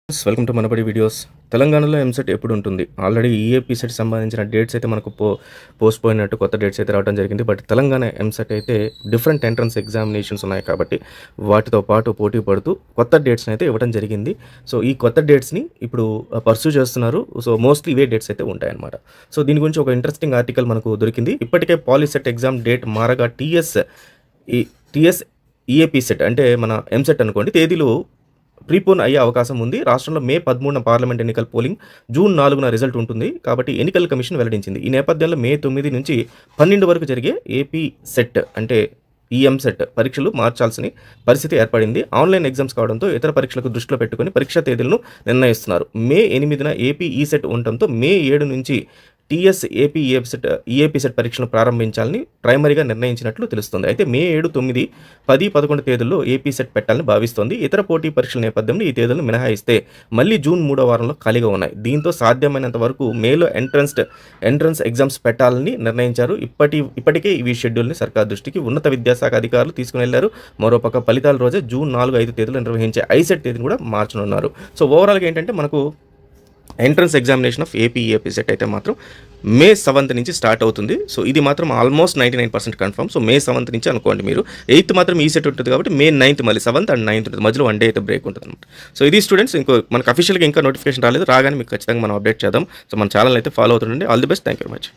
Welcome to Manabadi videos. తెలంగాణలో ఎంసెట్ ఎప్పుడు ఉంటుంది? ఆల్రెడీ ఈఏపీ సెట్ సంబంధించిన డేట్స్ అయితే మనకు పోస్ట్ పోయినట్టు కొత్త డేట్స్ అయితే రావడం జరిగింది. బట్ తెలంగాణ ఎంసెట్ అయితే డిఫరెంట్ ఎంట్రన్స్ ఎగ్జామినేషన్స్ ఉన్నాయి కాబట్టి వాటితో పాటు పోటీ పడుతూ కొత్త డేట్స్ని అయితే ఇవ్వడం జరిగింది. సో ఈ కొత్త డేట్స్ని ఇప్పుడు పర్సూ చేస్తున్నారు. సో మోస్ట్లీ ఇవే డేట్స్ అయితే ఉంటాయన్నమాట. సో దీని గురించి ఒక ఇంట్రెస్టింగ్ ఆర్టికల్ మనకు దొరికింది. ఇప్పటికే పాలిసెట్ ఎగ్జామ్ డేట్ మారగా టీఎస్ ఈఏపీ సెట్ అంటే మన ఎంసెట్ అనుకోండి తేదీలు ప్రీపోన్ అయ్యే అవకాశం ఉంది. రాష్ట్రంలో మే 13న పార్లమెంట్ ఎన్నికల పోలింగ్, జూన్ 4న రిజల్ట్ ఉంటుంది కాబట్టి ఎన్నికల కమిషన్ వెల్లడించింది. ఈ నేపథ్యంలో మే 9 నుంచి 12 వరకు జరిగే ఏపీ సెట్ అంటే ఈఎంసెట్ పరీక్షలు మార్చాల్సిన పరిస్థితి ఏర్పడింది. ఆన్లైన్ ఎగ్జామ్స్ కావడంతో ఇతర పరీక్షలకు దృష్టిలో పెట్టుకుని పరీక్షా తేదీలను నిర్ణయిస్తున్నారు. మే 8న ఏపీ ఈసెట్ ఉండటంతో మే 7 నుంచి టీఎస్ ఈఏపీ సెట్ పరీక్షలను ప్రారంభించాలని ప్రైమరీగా నిర్ణయించినట్లు తెలుస్తుంది. అయితే మే 7, 9, 10, 11 తేదీల్లో ఏపీ సెట్ పెట్టాలని భావిస్తోంది. ఇతర పోటీ పరీక్షల నేపథ్యంలో ఈ తేదీలను మినహాయిస్తే మళ్ళీ జూన్ 3వ వారంలో ఖాళీగా ఉన్నాయి. దీంతో సాధ్యమైనంత వరకు మేలో ఎంట్రన్స్ ఎగ్జామ్స్ పెట్టాలని నిర్ణయించారు. ఇప్పటికే ఈ షెడ్యూల్ని సర్కార్ దృష్టికి ఉన్నత విద్యాశాఖ అధికారులు తీసుకుని వెళ్లారు. మరోపక్క ఫలితాల రోజే జూన్ 4, 5 తేదీలు నిర్వహించే ఐసెట్ తేదీని కూడా మార్చనున్నారు. సో ఓవరాల్గా ఏంటంటే మనకు entrance examination of AP set అయితే మాత్రం మే 7th నుంచి స్టార్ట్ అవుతుంది. సో ఇది మాత్రం ఆల్మోస్ట్ 99% కన్ఫర్మ్. సో మే 7th నుంచి అనుకోండి మీరు. 8th మాత్రం ఈ సెట్ ఉంటుంది కాబట్టి మే 9th మళ్ళీ 7th అండ్ 9th ఉంటుంది. మధ్యలో 1 డే అయితే బ్రేక్ ఉంటుంది అనమాట. సో ఇది స్టూడెంట్స్, మనకు అఫీషియల్గా ఇంకా నోటిఫికేషన్ రాలేదు. రాగానే మీకు ఖచ్చితంగా మనం అప్డేట్ చేద్దాం. సో మన ఛానల్ అయితే ఫాలో అవుతుండండి. All the best. Thank you very much.